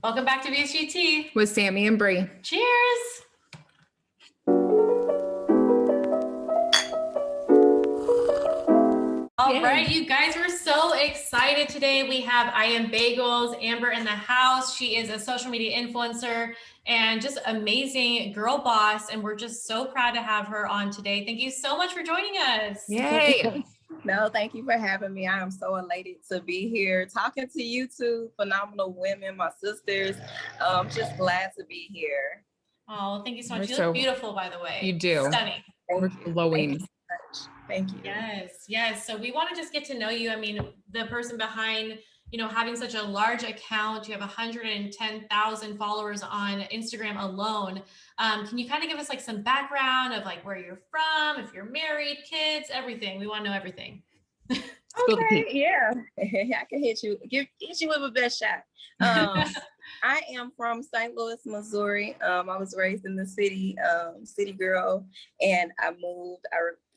Welcome back to VSGTea with Sammy and Bree. Cheers. All right, you guys, we're so excited today. We have I Am Bagels, Amber in the house. She is a social media influencer and just amazing girl boss. And we're just so proud to have her on today. Thank you so much for joining us. Yay. No, thank you for having me. I am so elated to be here talking to you two phenomenal women, my sisters. Just glad to be here. Oh, thank you so much. You look beautiful, by the way. You do. Stunning. We're glowing. Thank you. Yes. So we want to just get to know you. I mean, the person behind, having such a large account, you have 110,000 followers on Instagram alone. Can you kind of give us like some background of like where you're from, if you're married, kids, everything? We want to know everything. Okay, yeah. I can hit you with a best shot. I am from St. Louis, Missouri. I was raised in the city girl, and I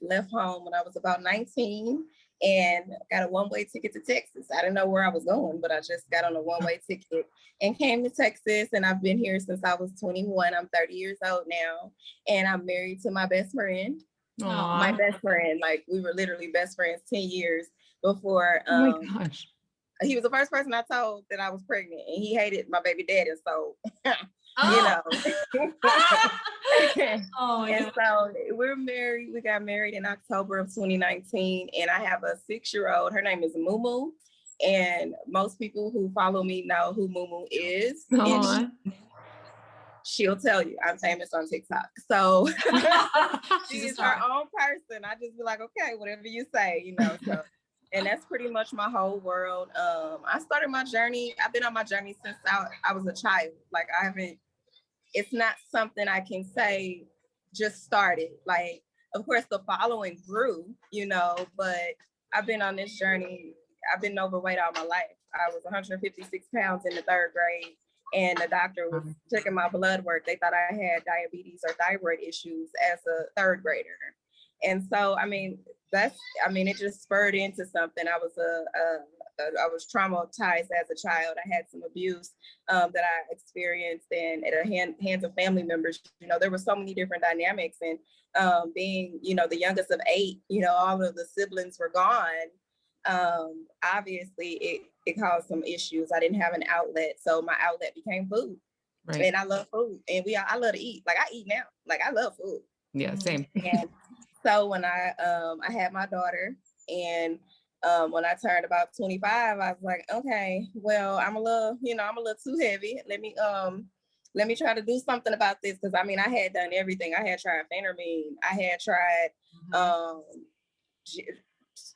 left home when I was about 19 and got a one-way ticket to Texas. I didn't know where I was going, but I just got on a one-way ticket and came to Texas, and I've been here since I was 21. I'm 30 years old now, and I'm married to my best friend. Aww. My best friend, like we were literally best friends 10 years before. Oh my gosh. He was the first person I told that I was pregnant, and he hated my baby daddy. So, And so we're married. We got married in October of 2019, and I have a 6-year-old. Her name is Mumu, and most people who follow me know who Mumu is. She'll tell you I'm famous on TikTok. So she's her own person. I just be like, okay, whatever you say, so. And that's pretty much my whole world. I started my journey. I've been on my journey since I was a child. Like it's not something I can say just started. Like, of course the following grew, but I've been on this journey. I've been overweight all my life. I was 156 pounds in the 3rd grade. And the doctor was checking my blood work. They thought I had diabetes or thyroid issues as a 3rd grader. And so, it just spurred into something. I was traumatized as a child. I had some abuse that I experienced, and at the hands of family members. There were so many different dynamics, and being, the youngest of 8, all of the siblings were gone. Obviously, it caused some issues. I didn't have an outlet, so my outlet became food. Right. And I love food, and I love to eat. Like I eat now. Like I love food. Yeah, same. And so when I had my daughter, and when I turned about 25, I was like, okay, well, I'm a little too heavy. Let me try to do something about this, because I had done everything. I had tried Phenermine. I had tried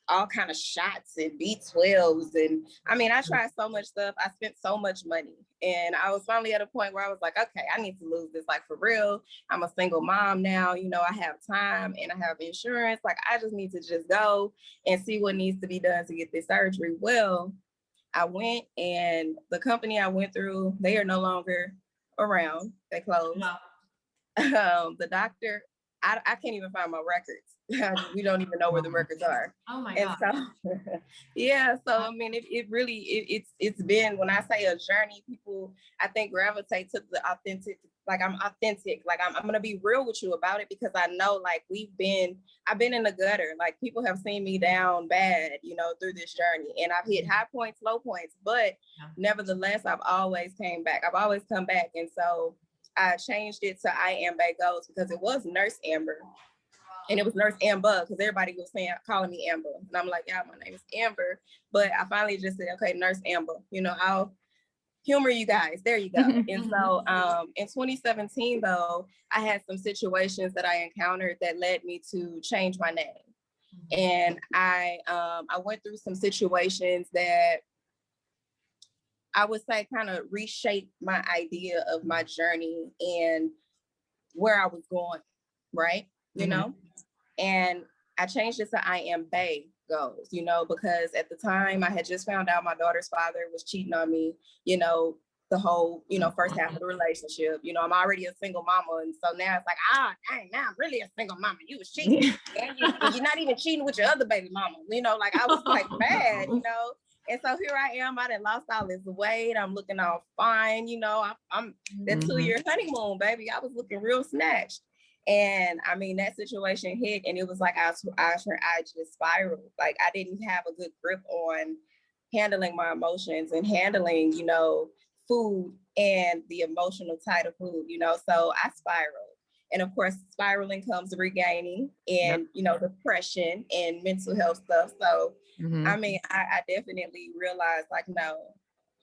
all kind of shots and B12s, and I tried so much stuff. I spent so much money, and I was finally at a point where I was like, okay, I need to lose this, like for real. I'm a single mom now, I have time and I have insurance. Like I just need to just go and see what needs to be done to get this surgery. Well, I went, and the company I went through, they are no longer around. They closed. No. The doctor, I can't even find my records. We don't even know where the records are. Oh my God. So, yeah. So, it's been, when I say a journey, people, I think, gravitate to the authentic. Like I'm authentic. Like I'm going to be real with you about it, because I know, like, I've been in the gutter. Like people have seen me down bad, through this journey, and I've hit high points, low points, but nevertheless, I've always came back. I've always come back. And so I changed it to I Am Bagels, because it was Nurse Amber. And it was Nurse Amber, because everybody was calling me Amber. And I'm like, yeah, my name is Amber. But I finally just said, okay, Nurse Amber, I'll humor you guys. There you go. And so in 2017, though, I had some situations that I encountered that led me to change my name. And I went through some situations that I would say kind of reshaped my idea of my journey and where I was going, right? And I changed it to I Am Bagels, because at the time I had just found out my daughter's father was cheating on me, the whole, first half of the relationship. I'm already a single mama. And so now it's like, dang, now I'm really a single mama. You was cheating. And you're not even cheating with your other baby mama. Like I was like mad, And so here I am. I done lost all this weight. I'm looking all fine. You know, I'm that Mhm. 2-year honeymoon, baby. I was looking real snatched. And I mean, that situation hit, and it was like I just spiraled. Like I didn't have a good grip on handling my emotions and handling, you know, food and the emotional side of food, you know. So I spiraled. And of course, spiraling comes regaining Yep. and, you know, depression and mental health stuff. So I Mhm. mean, I definitely realized like, no,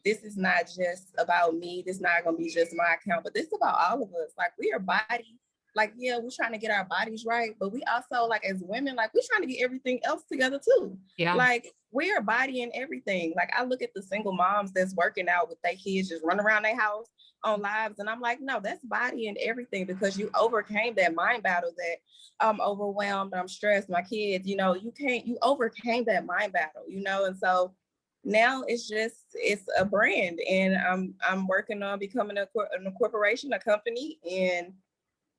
this is not just about me. This is not gonna be just my account, but this is about all of us. Like we are body, like, yeah, we're trying to get our bodies right, but we also like as women, like we're trying to get everything else together too. Yeah. Like we are body and everything. Like I look at the single moms that's working out with their kids, just running around their house on lives. And I'm like, no, that's body and everything because you overcame that mind battle that I'm overwhelmed, I'm stressed, my kids, you know, you overcame that mind battle, you know, and so now it's a brand, and I'm working on becoming a corporation, a company, and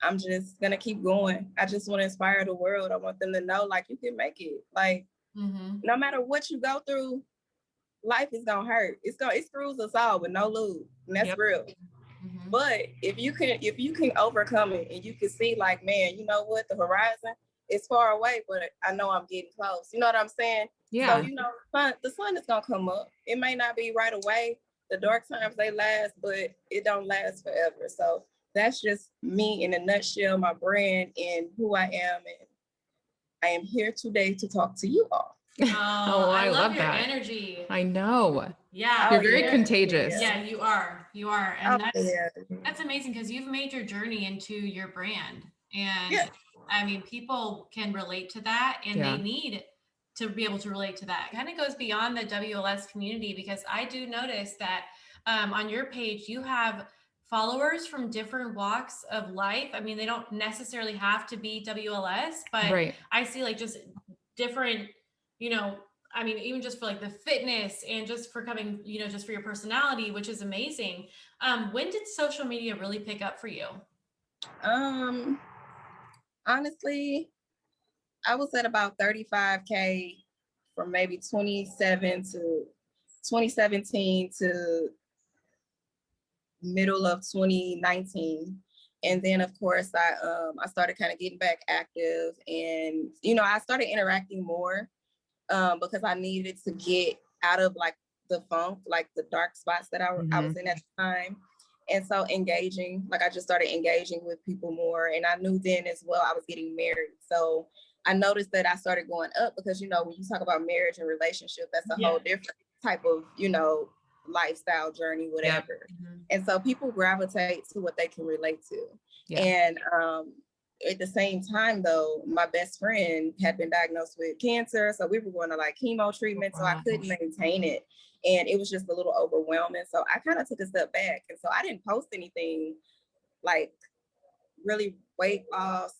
I'm just gonna keep going. I just want to inspire the world. I want them to know like you can make it. Like no matter what you go through, life is gonna hurt. It screws us all with no lube, and that's Yep. real. But if you can overcome it and you can see like, man, you know what, the horizon is far away, but I know I'm getting close. You know what I'm saying? So, Yeah. you know, the sun is gonna come up. It may not be right away. The dark times they last, but it don't last forever. So that's just me in a nutshell, my brand and who I am. And I am here today to talk to you all. Oh, I I love love your that. energy. I know. Yeah. You're Oh very yeah. contagious. Yeah, you are. You are. Oh And yeah. that's amazing because you've made your journey into your brand. And Yeah. I mean, people can relate to that and they Yeah. need to be able to relate to that. It kind of goes beyond the WLS community because I do notice that on your page, you have followers from different walks of life. I mean, they don't necessarily have to be WLS, but Right. I see like just different, you know, I mean, even just for like the fitness and just for coming, you know, just for your personality, which is amazing. When did social media really pick up for you? Honestly, I was at about 35K from maybe 2017 to middle of 2019. And then of course I started kind of getting back active, and you know, I started interacting more because I needed to get out of like the funk, like the dark spots that I was in at the time. And so engaging, like I just started engaging with people more. And I knew then as well I was getting married. So I noticed that I started going up because, you know, when you talk about marriage and relationship, that's a whole different type of, you know, lifestyle journey, Yeah. whatever. And so people gravitate to what they can relate to. Yeah. And at the same time, though, my best friend had been diagnosed with cancer. So we were going to like chemo treatment. So I couldn't maintain it. And it was just a little overwhelming. So I kind of took a step back. And so I didn't post anything like really weight loss,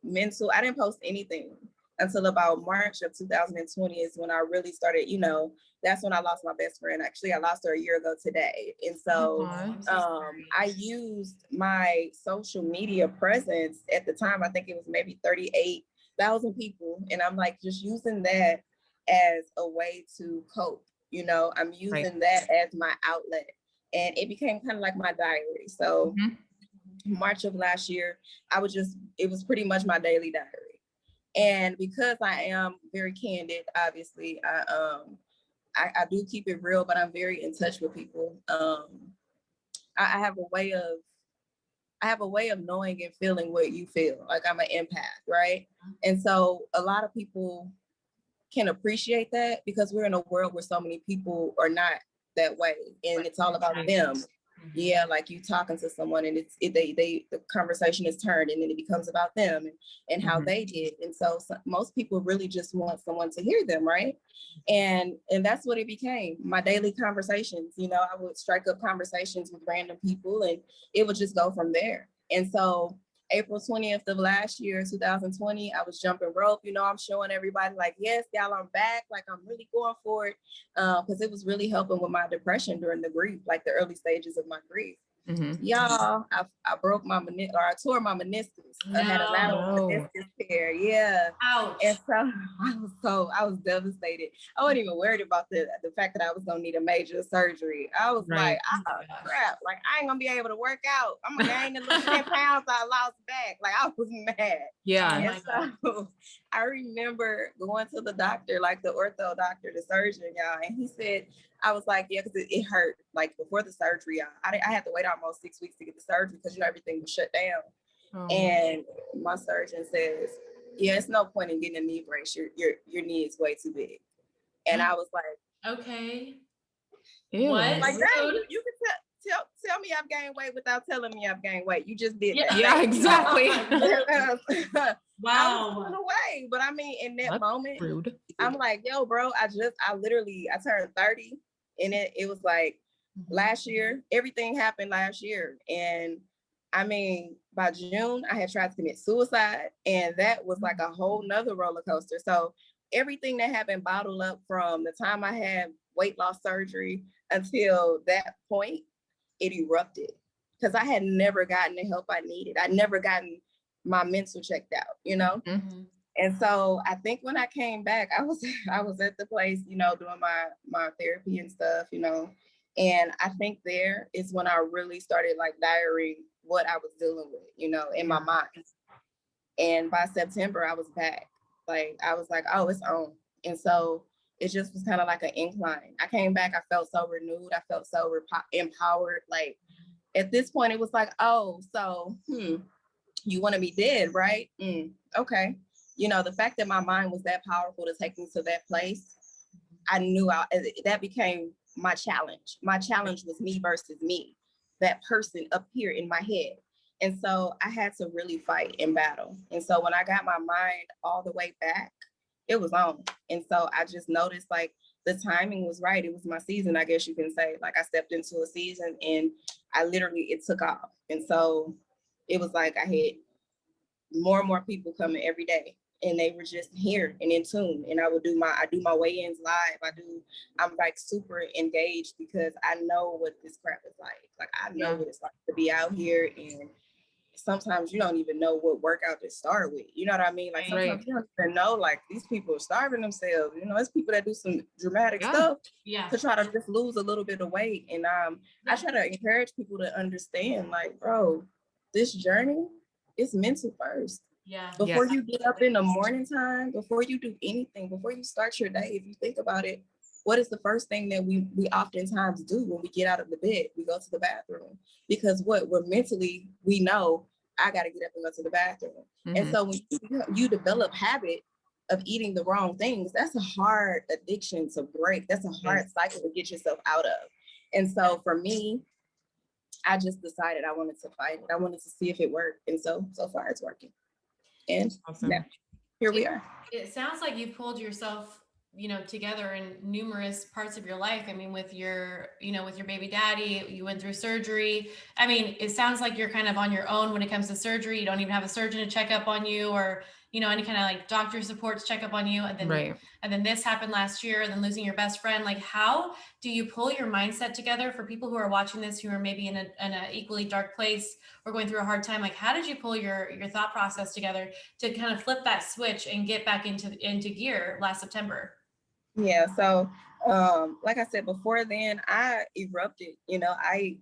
mental. I didn't post anything until about March of 2020 is when I really started, you know, that's when I lost my best friend. Actually, I lost her a year ago today. And so I used my social media presence at the time. I think it was maybe 38,000 people. And I'm like, just using that as a way to cope. You know, I'm using that as my outlet. And it became kind of like my diary. So March of last year, it was pretty much my daily diary. And because I am very candid, obviously, I do keep it real, but I'm very in touch with people. I have a way of knowing and feeling what you feel. Like I'm an empath, right? And so a lot of people can appreciate that because we're in a world where so many people are not that way, and it's all about them. Yeah, like you talking to someone and the conversation is turned and then it becomes about them and how they did. And so most people really just want someone to hear them, right? And that's what it became. My daily conversations, you know, I would strike up conversations with random people and it would just go from there. And so April 20th of last year, 2020, I was jumping rope. You know, I'm showing everybody like, yes, y'all, I'm back. Like, I'm really going for it because it was really helping with my depression during the grief, like the early stages of my grief. Y'all, I broke my or I tore my meniscus. I had a lateral meniscus tear. Yeah. Ouch. And so I was devastated. I wasn't even worried about the fact that I was gonna need a major surgery. I was like, oh crap, like I ain't gonna be able to work out. I'm gonna gain the little 10 pounds I lost back. Like I was mad. Yeah. And so I remember going to the doctor, like the ortho doctor, the surgeon, y'all, and he said, I was like, yeah, because it hurt. Like before the surgery, I had to wait almost 6 weeks to get the surgery because everything was shut down. Oh. And my surgeon says, yeah, it's no point in getting a knee brace. Your knee is way too big. And I was like, okay. Ew. What? Like, dang, you can tell me I've gained weight without telling me I've gained weight. You just did that. Yeah, exactly. Wow. I was put away. But I mean, in that moment, rude. I'm like, yo, bro, I turned 30. And it was like last year, everything happened last year. And I mean, by June, I had tried to commit suicide. And that was like a whole nother roller coaster. So everything that had been bottled up from the time I had weight loss surgery until that point, it erupted. Because I had never gotten the help I needed. I'd never gotten my mental checked out, you know? Mm-hmm. And so I think when I came back, I was at the place, you know, doing my therapy and stuff, you know, and I think there is when I really started like diarying what I was dealing with, you know, in my mind. And by September, I was back. Like, I was like, oh, it's on. And so it just was kind of like an incline. I came back, I felt so renewed. I felt so empowered. Like at this point, it was like, oh, so, you want to be dead, right? Okay. You know, the fact that my mind was that powerful to take me to that place, I knew that became my challenge. My challenge was me versus me, that person up here in my head. And so I had to really fight and battle. And so when I got my mind all the way back, it was on. And so I just noticed like the timing was right. It was my season, I guess you can say. Like I stepped into a season and it took off. And so it was like I had more and more people coming every day. And they were just here and in tune. And I do my weigh-ins live. I'm like super engaged because I know what this crap is like. Like I know what it's like to be out here, and sometimes you don't even know what workout to start with. You know what I mean? Like sometimes you don't even know, like these people are starving themselves. You know, it's people that do some dramatic stuff to try to just lose a little bit of weight. And I try to encourage people to understand, like, bro, this journey is mental first. Yeah. Before you get up in the morning time, before you do anything, before you start your day, if you think about it, what is the first thing that we oftentimes do when we get out of the bed? We go to the bathroom, because we're mentally, we know I got to get up and go to the bathroom. Mm-hmm. And so when you develop habit of eating the wrong things, that's a hard addiction to break. That's a hard cycle to get yourself out of. And so for me, I just decided I wanted to fight it. I wanted to see if it worked. And so far it's working. And now, here we are. It sounds like you pulled yourself, you know, together in numerous parts of your life. I mean, with your baby daddy, you went through surgery. I mean, it sounds like you're kind of on your own when it comes to surgery. You don't even have a surgeon to check up on you, or, you know, any kind of like doctor support to check up on you. And then this happened last year, and then losing your best friend. Like, how do you pull your mindset together for people who are watching this, who are maybe in a equally dark place or going through a hard time? Like, how did you pull your thought process together to kind of flip that switch and get back into gear last September? Yeah, so like I said before, then I erupted, you know, I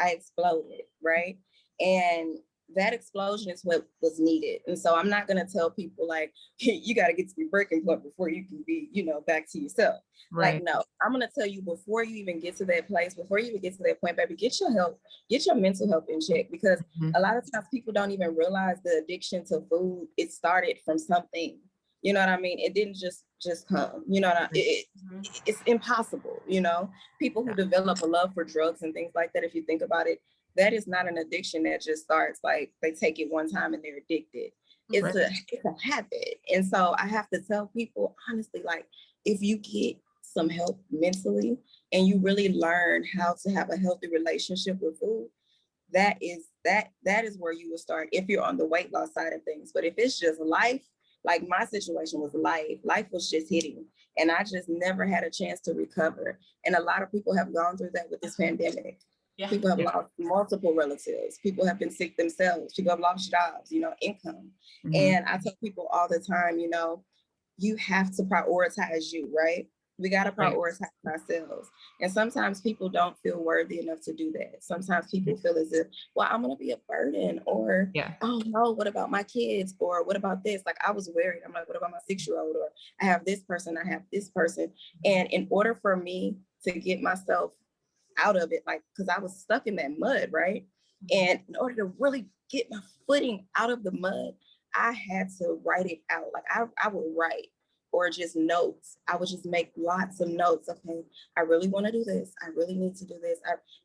exploded, right? And that explosion is what was needed. And so I'm not going to tell people like, you got to get to your breaking point before you can be, you know, back to yourself. Right. Like, no, I'm going to tell you, before you even get to that place, before you even get to that point, baby, get your health, get your mental health in check, because a lot of times people don't even realize the addiction to food, it started from something. You know what I mean? It didn't just come, you know, it's impossible. You know, people who develop a love for drugs and things like that, if you think about it, that is not an addiction that just starts like they take it one time and they're addicted. It's a habit. And so I have to tell people honestly, like, if you get some help mentally and you really learn how to have a healthy relationship with food, that is where you will start if you're on the weight loss side of things. But if it's just life, like my situation was life was just hitting, and I just never had a chance to recover. And a lot of people have gone through that with this pandemic. Yeah. People have lost multiple relatives. People have been sick themselves. People have lost jobs, income. Mhm. And I tell people all the time, you have to prioritize you, right? We got to Right. prioritize ourselves. And sometimes people don't feel worthy enough to do that. Sometimes people feel as if, well, I'm going to be a burden, or, Yeah. oh no, what about my kids? Or what about this? Like, I was worried. I'm like, what about my 6-year-old? Or I have this person, I have this person. And in order for me to get myself out of it, like, because I was stuck in that mud, right? And in order to really get my footing out of the mud, I had to write it out. Like, I would write, or just notes. I would just make lots of notes. Okay, I really want to do this. I really need to do this.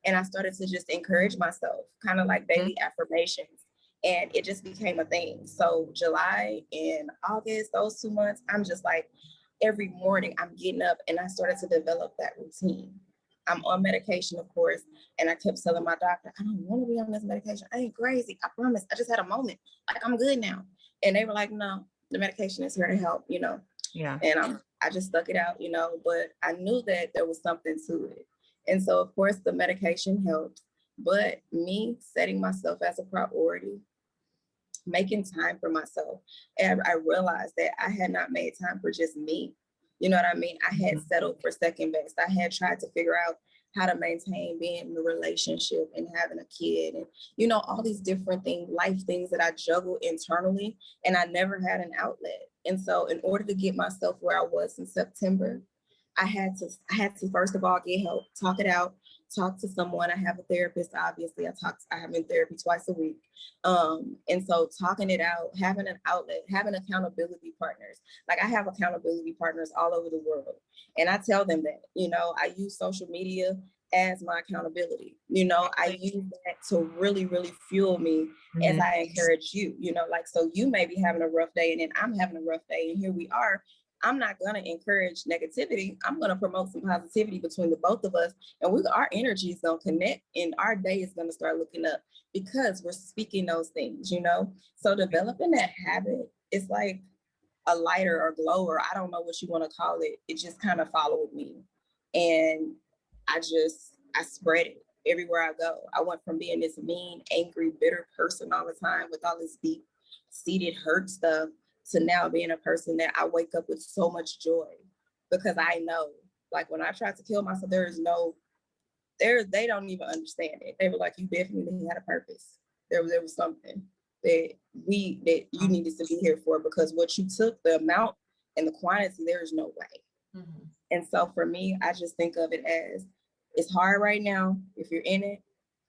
And I started to just encourage myself, kind of like daily affirmations. And it just became a thing. So July and August, those 2 months, I'm just like, every morning I'm getting up, and I started to develop that routine. I'm on medication, of course. And I kept telling my doctor, I don't want to be on this medication. I ain't crazy. I promise. I just had a moment. Like, I'm good now. And they were like, no, the medication is here to help, Yeah. And I just stuck it out, but I knew that there was something to it. And so, of course, the medication helped, but me setting myself as a priority, making time for myself. And I realized that I had not made time for just me. You know what I mean? I had settled for second best. I had tried to figure out how to maintain being in a relationship and having a kid, and all these different things, life things that I juggled internally, and I never had an outlet. And so in order to get myself where I was in September, I had to first of all get help, talk it out, talk to someone. I have a therapist, obviously. I have in therapy twice a week. And so talking it out, having an outlet, having accountability partners. Like, I have accountability partners all over the world. And I tell them that, I use social media as my accountability. I use that to really, really fuel me as I encourage you, like, so you may be having a rough day, and then I'm having a rough day, and here we are. I'm not going to encourage negativity. I'm going to promote some positivity between the both of us. And our energy is going to connect, and our day is going to start looking up because we're speaking those things, So developing that habit is like a lighter or glower. I don't know what you want to call it. It just kind of followed me. And I spread it everywhere I go. I went from being this mean, angry, bitter person all the time with all this deep seated hurt stuff to now being a person that I wake up with so much joy, because I know, like, when I tried to kill myself, they don't even understand it. They were like, you definitely had a purpose. There was something that you needed to be here for, because what you took, the amount and the quantity, there is no way. And so for me, I just think of it as, it's hard right now if you're in it,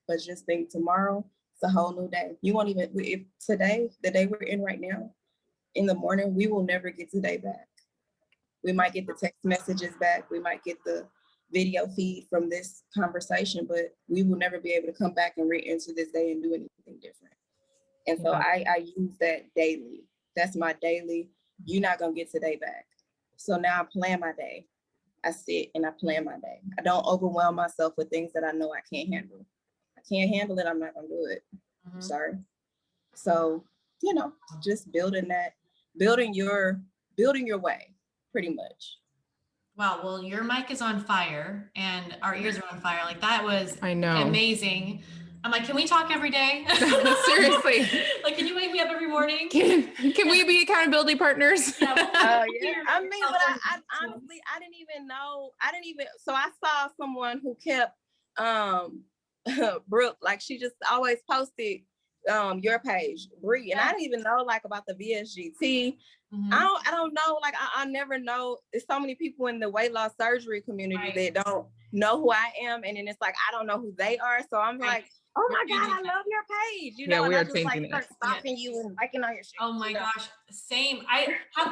but just think tomorrow, it's a whole new day. You won't even, if today, the day we're in right now, in the morning, we will never get today back. We might get the text messages back. We might get the video feed from this conversation, but we will never be able to come back and re-enter this day and do anything different. And so I use that daily. That's my daily. You're not going to get today back. So now I plan my day. I sit and I plan my day. I don't overwhelm myself with things that I know I can't handle. I can't handle it. I'm not going to do it. I'm sorry. So, just building your way, pretty much. Wow. Well, your mic is on fire and our ears are on fire. Like, that was amazing. I'm like, can we talk every day? Seriously. Like, can you wake me up every morning? Can we be accountability partners? Yeah. I mean, but I honestly, I didn't even, so I saw someone who kept, Brooke, like, she just always posted your page, Bree, and I didn't even know, like, about the VSGT. I don't know, like, I never know. There's so many people in the weight loss surgery community that don't know who I am, and then it's like, I don't know who they are, so I'm like, oh my God, I love your page, yeah, and we I are just like changing start stalking you and liking all your shit. Oh my gosh, same.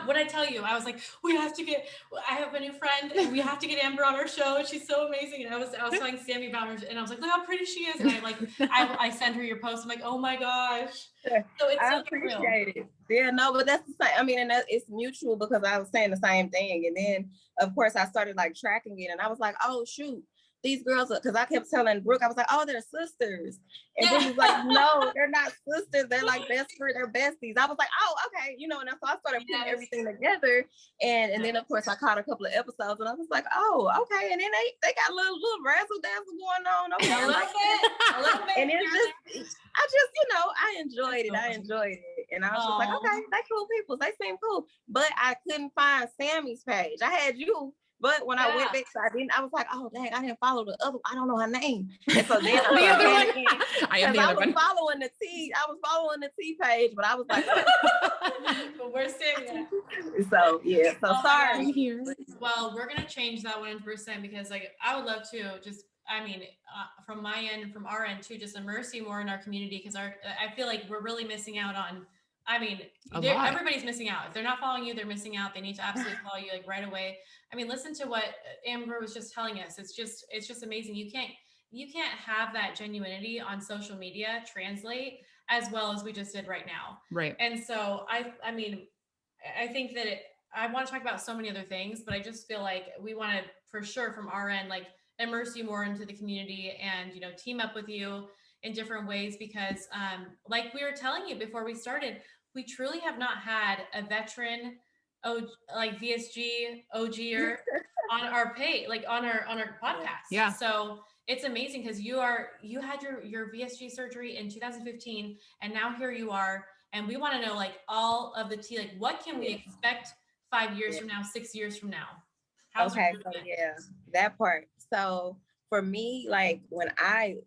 What I tell you, I was like, I have a new friend, and we have to get Amber on our show, and she's so amazing. And I was telling Sammy about her, and I was like, look how pretty she is. And I send her your post. I'm like, oh my gosh. So it's I appreciate it. Yeah, no, but that's the same. I mean, and it's mutual, because I was saying the same thing. And then, of course, I started like tracking it, and I was like, oh shoot, these girls, because I kept telling Brooke, I was like, oh, they're sisters. And Brooke was like, no, they're not sisters. They're like they're besties. I was like, oh, okay. You know, and so I started putting everything together. And then of course I caught a couple of episodes and I was like, oh, okay. And then they got a little razzle dazzle going on. Okay. A little bit. And it's just, I enjoyed it. I enjoyed it. And I was just like, okay, they cool people. They seem cool. But I couldn't find Sammy's page. I had you. But when I went back, I was like, oh dang, I didn't follow the other. I don't know her name. And so then I was following the T page, but I was like, but we're saying so yeah. So sorry. I'm here. Well, we're gonna change that 100% because like I would love to just. I mean, from my end, from our end too, just immerse you more in our community because I feel like we're really missing out on. I mean, everybody's missing out. If they're not following you, they're missing out. They need to absolutely follow you like right away. I mean, listen to what Amber was just telling us. It's just amazing. You can't have that genuinity on social media translate as well as we just did right now. Right. And so I mean, I think that I want to talk about so many other things, but I just feel like we want to, for sure from our end, like immerse you more into the community and, team up with you in different ways because like we were telling you before we started, we truly have not had a veteran like VSG OGer on our page, like on our podcast. Yeah. So it's amazing because you had your VSG surgery in 2015 and now here you are. And we want to know like all of the tea, like what can we expect 5 years from now, 6 years from now? Okay. So yeah, that part. So for me, like when I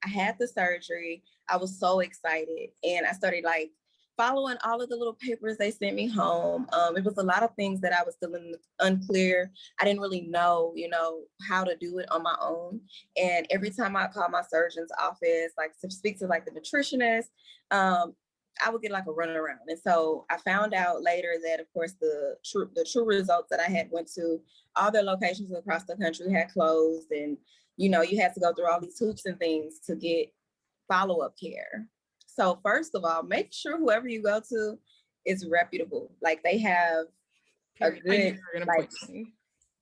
had the surgery, I was so excited and I started like following all of the little papers they sent me home. It was a lot of things that I was still unclear. I didn't really know, how to do it on my own. And every time I called my surgeon's office, like to speak to like the nutritionist, I would get like a runaround. And so I found out later that of course the true results that I had went to all their locations across the country had closed. And, you had to go through all these hoops and things to get follow-up care. So first of all, make sure whoever you go to is reputable. Like they have a good, like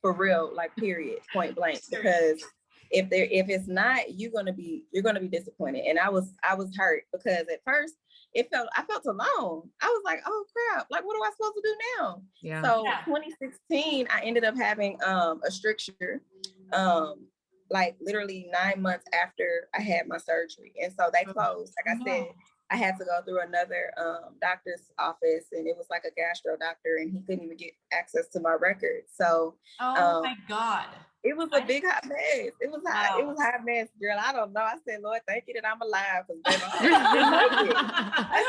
for real, like period, point blank. Because if it's not, you're gonna be disappointed. And I was hurt because at first I felt alone. I was like, oh crap, like what am I supposed to do now? Yeah. So 2016, I ended up having a stricture. Like literally 9 months after I had my surgery. And so they closed. Like I said, I had to go through another doctor's office and it was like a gastro doctor and he couldn't even get access to my records. So my God. It was a big hot mess. It was hot. Wow. It was a hot mess, girl. I don't know. I said, Lord, thank you that I'm alive. I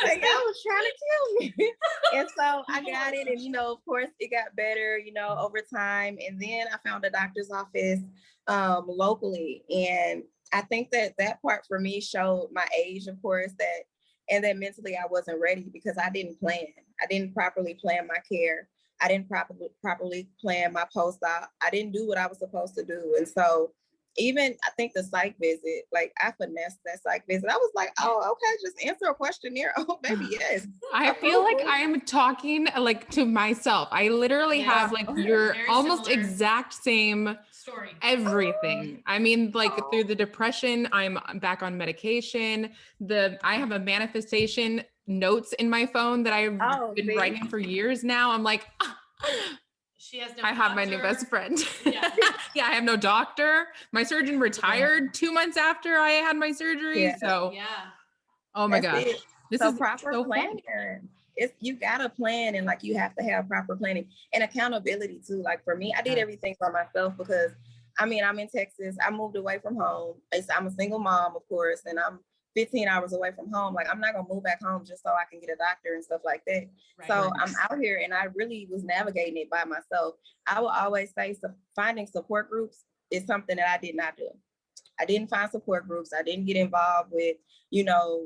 said, y'all was trying to kill me. And so I got it. And, of course, it got better, over time. And then I found a doctor's office locally. And I think that part for me showed my age, of course, and that mentally I wasn't ready because I didn't plan. I didn't properly plan my care. I didn't properly plan my post-op. I didn't do what I was supposed to do. And so even I think the psych visit, like I finessed that psych visit. I was like, oh, okay, just answer a questionnaire. Oh, baby, yes. I feel like I am talking like to myself. I literally have like your almost exact same story. Everything. I mean, like through the depression, I'm back on medication. I have a manifestation notes in my phone that I've been writing for years now. I'm like, she has no I have my new best friend. Yeah, I have no doctor. My surgeon retired 2 months after I had my surgery. Yeah. So oh my gosh. This is proper so planning. You gotta plan and like you have to have proper planning and accountability too. Like for me, I did everything for myself because I'm in Texas. I moved away from home. I'm a single mom, of course, and I'm 15 hours away from home. Like I'm not gonna move back home just so I can get a doctor and stuff like that. Right, so I'm out here and I really was navigating it by myself. I will always say finding support groups is something that I did not do. I didn't find support groups. I didn't get involved with,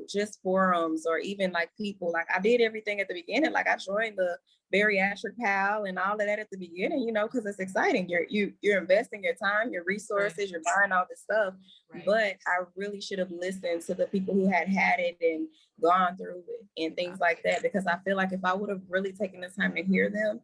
just forums or even like people. Like I did everything at the beginning. Like I joined the bariatric pal and all of that at the beginning, because it's exciting. You're investing your time, your resources, you're buying all this stuff. Right. But I really should have listened to the people who had it and gone through it and things like that, because I feel like if I would have really taken the time to hear them,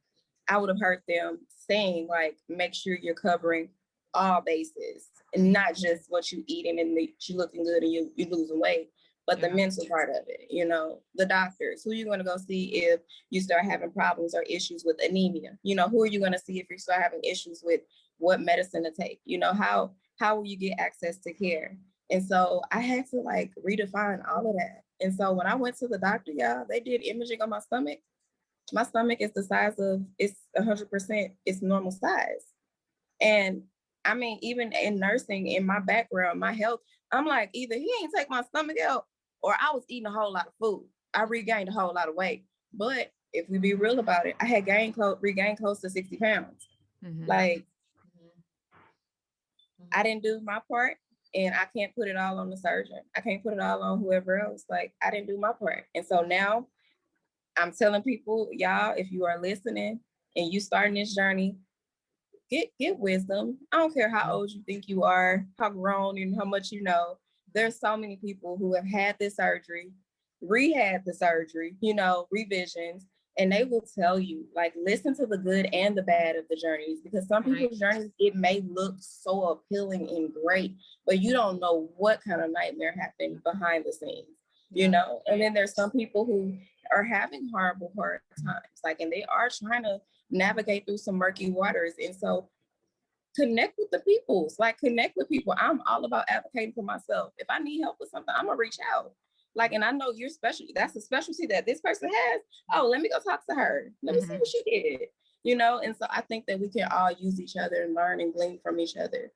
I would have heard them saying like, make sure you're covering all bases, and not just what you eating and you looking good and you losing weight, but the mental part of it. You know, the doctors, who you going to go see if you start having problems or issues with anemia? You know, who are you going to see if you start having issues with what medicine to take? You know, how will you get access to care? And so I had to like redefine all of that. And so when I went to the doctor, y'all, they did imaging on my stomach. My stomach is the size of, it's 100% its normal size. And I mean, even in nursing, in my background, my health, I'm like, either he ain't take my stomach out or I was eating a whole lot of food. I regained a whole lot of weight. But if we be real about it, I had regained close to 60 pounds. Like, I didn't do my part, and I can't put it all on the surgeon. I can't put it all on whoever else. Like, I didn't do my part. And so now I'm telling people, y'all, if you are listening and you starting this journey, get wisdom. I don't care how old you think you are, how grown and how much you know. There's so many people who have had this surgery, rehab the surgery, you know, revisions, and they will tell you, like, listen to the good and the bad of the journeys, because some people's journeys, it may look so appealing and great, but you don't know what kind of nightmare happened behind the scenes, you know? And then there's some people who are having hard times, like, and they are trying to navigate through some murky waters. And so connect with the peoples, like connect with people. I'm all about advocating for myself. If I need help with something, I'm gonna reach out. Like, and I know you're special. That's a specialty that this person has. Oh, let me go talk to her. Let me see what she did. You know, and so I think that we can all use each other and learn and glean from each other.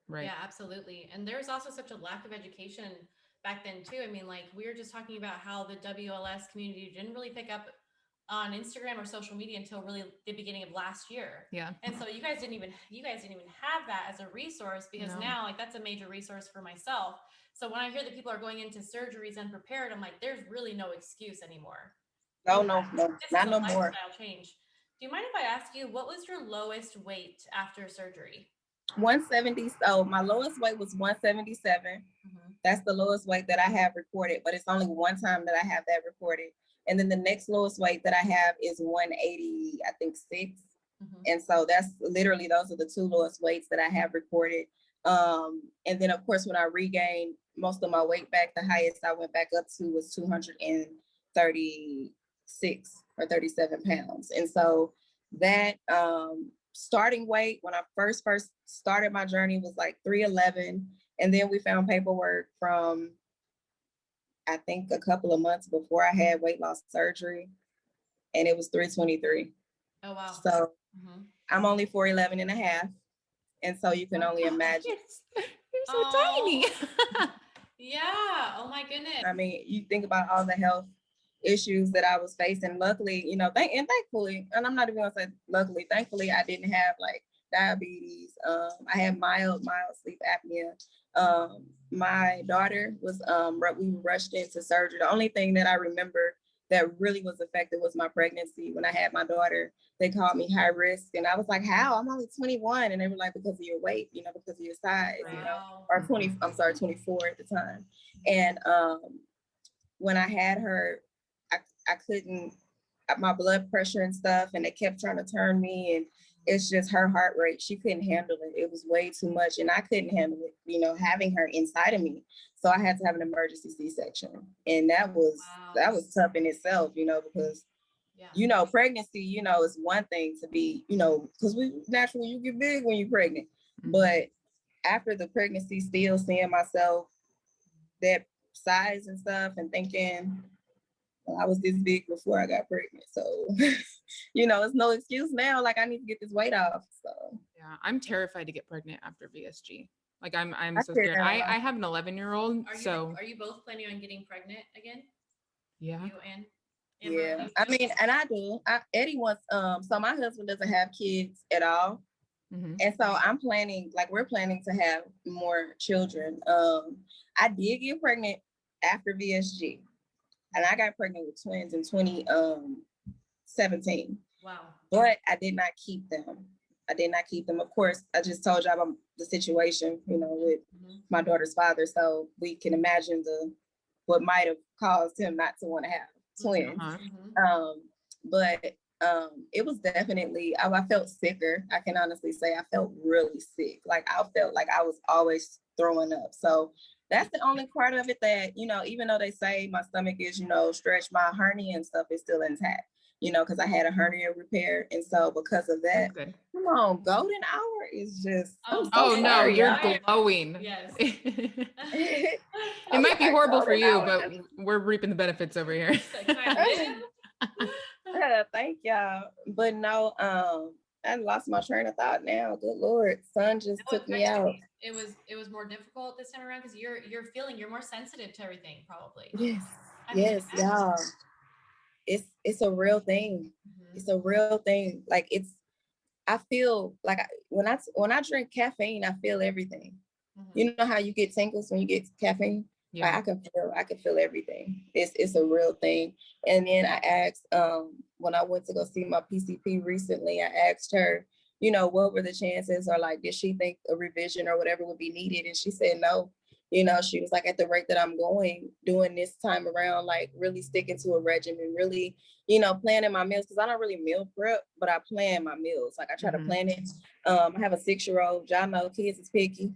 Right. Yeah, absolutely. And there's also such a lack of education back then too. I mean, like we were just talking about how the WLS community didn't really pick up on Instagram or social media until really the beginning of last year. Yeah. And so you guys didn't even have that as a resource, because now like that's a major resource for myself. So when I hear that people are going into surgeries unprepared, I'm like, there's really no excuse anymore. No, not no more. Change. Do you mind if I ask you, what was your lowest weight after surgery? 170. So my lowest weight was 177. That's the lowest weight that I have recorded, but it's only one time that I have that recorded. And then the next lowest weight that I have is 180, I think 6. And so that's literally, those are the two lowest weights that I have recorded. And then of course, when I regained most of my weight back, the highest I went back up to was 236 or 37 pounds. And so that starting weight when I first started my journey was like 311. And then we found paperwork from, I think, a couple of months before I had weight loss surgery, and it was 323. Oh, wow. So I'm only 4'11 and a half. And so you can only imagine. You're so tiny. Yeah. Oh my goodness. I mean, you think about all the health issues that I was facing. Luckily, you know, thankfully, and I'm not even gonna say luckily, thankfully, I didn't have like diabetes. I had mild sleep apnea. My daughter was, we were rushed into surgery. The only thing that I remember that really was affected was my pregnancy. When I had my daughter, they called me high risk. And I was like, how? I'm only 21. And they were like, because of your weight, you know, because of your size, you know, or 24 at the time. And when I had her, I couldn't, my blood pressure and stuff, and they kept trying to turn me, and it's just her heart rate. She couldn't handle it. It was way too much, and I couldn't handle it, you know, having her inside of me. So I had to have an emergency C-section. And that was tough in itself, you know, because, you know, pregnancy, you know, is one thing to be, you know, because naturally you get big when you're pregnant. But after the pregnancy, still seeing myself that size and stuff and thinking, well, I was this big before I got pregnant. So, you know, it's no excuse now. Like, I need to get this weight off. So yeah, I'm terrified to get pregnant after VSG. Like I'm so scared. I have an 11-year-old. Are you both planning on getting pregnant again? Yeah. You and yeah, I mean, and I do. Eddie wants, so my husband doesn't have kids at all. And so I'm planning, like we're planning to have more children. I did get pregnant after VSG, and I got pregnant with twins in 2017. Wow. But I did not keep them. Of course, I just told y'all about the situation, you know, with my daughter's father. So we can imagine what might have caused him not to want to have twins. But it was definitely, I felt sicker. I can honestly say I felt really sick. Like I felt like I was always throwing up. So that's the only part of it that, you know, even though they say my stomach is, you know, stretched, my hernia and stuff is still intact, you know, because I had a hernia repair. And so because of that, come on, golden hour is just, oh no, sorry, you're y'all. glowing. Yes. It might be horrible for you, but we're reaping the benefits over here. Thank y'all. But no, I lost my train of thought now. Good Lord. Sun just took me out. It was more difficult this time around because you're more sensitive to everything, probably. Yes. Yes, y'all. It's a real thing. Mm-hmm. It's a real thing. Like I feel like when I drink caffeine, I feel everything. Mm-hmm. You know how you get tingles when you get caffeine? Yeah. Like I can feel everything. It's a real thing. And then I asked, when I went to go see my PCP recently, I asked her, you know, what were the chances, or like, did she think a revision or whatever would be needed? And she said no. You know, she was like, at the rate that I'm doing this time around, like really sticking to a regimen, really, you know, planning my meals, because I don't really meal prep, but I plan my meals. Like I try to plan it. I have a 6-year-old. Y'all know kids is picky.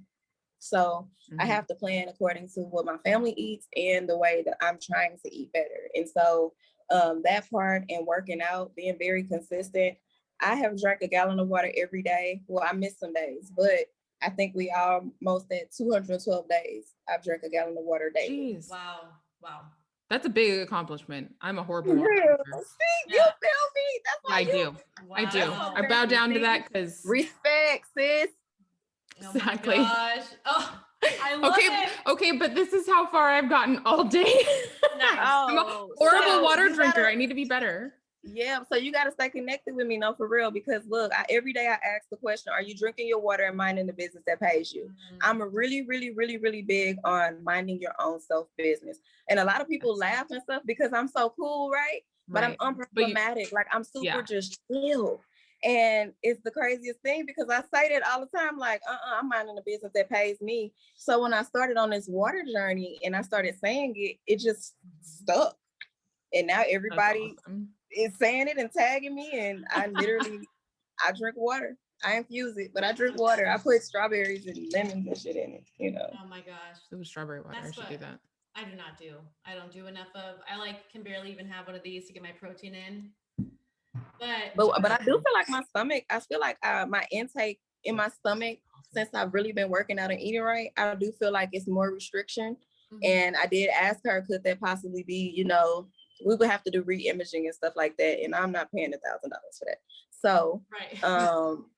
So I have to plan according to what my family eats and the way that I'm trying to eat better. And so that part and working out, being very consistent. I have drank a gallon of water every day. Well, I missed some days, but I think we are most at 212 days. I've drank a gallon of water daily. Jeez. Wow. That's a big accomplishment. I'm a horrible water drinker. See, you feel me? That's why I do. Wow. I do. I bow down to that because respect, sis. Exactly. Oh my gosh. Oh, I love it. Okay, but this is how far I've gotten all day. Nice. I'm a horrible water drinker. I need to be better. Yeah, so you got to stay connected with me, no, for real, because look, every day I ask the question, are you drinking your water and minding the business that pays you? I'm a really, really, really, really big on minding your own self business. And a lot of people laugh and stuff because I'm so cool, right? But I'm unproblematic. Like I'm super just chill. And it's the craziest thing because I say that all the time, like, I'm minding the business that pays me. So when I started on this water journey and I started saying it, it just stuck. And now everybody is saying it and tagging me. And I drink water. I infuse it, but I drink water. I put strawberries and lemons and shit in it, you know. Oh my gosh. It was strawberry water. I should do that. I do not do. I don't do enough of. I can barely even have one of these to get my protein in. But I do feel like my stomach, I feel like my intake in my stomach, since I've really been working out and eating right, I do feel like it's more restriction. And I did ask her, could that possibly be, you know, we would have to do re-imaging and stuff like that. And I'm not paying $1,000 for that. So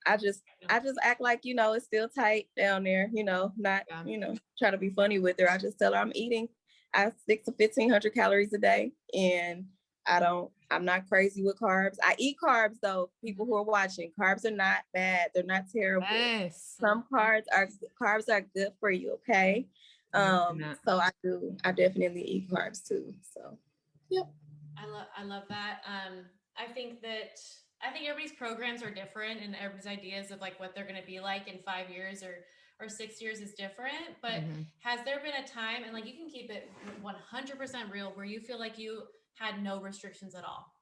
I just act like, you know, it's still tight down there, you know, not, you know, try to be funny with her. I just tell her I'm eating. I stick to 1,500 calories a day, and I'm not crazy with carbs. I eat carbs though, people who are watching. Carbs are not bad. They're not terrible. Yes. Some carbs are good for you, okay? So I definitely eat carbs too. So yep. I love that. I think everybody's programs are different and everybody's ideas of like what they're going to be like in 5 years or 6 years is different. But has there been a time, and like you can keep it 100% real, where you feel like you had no restrictions at all?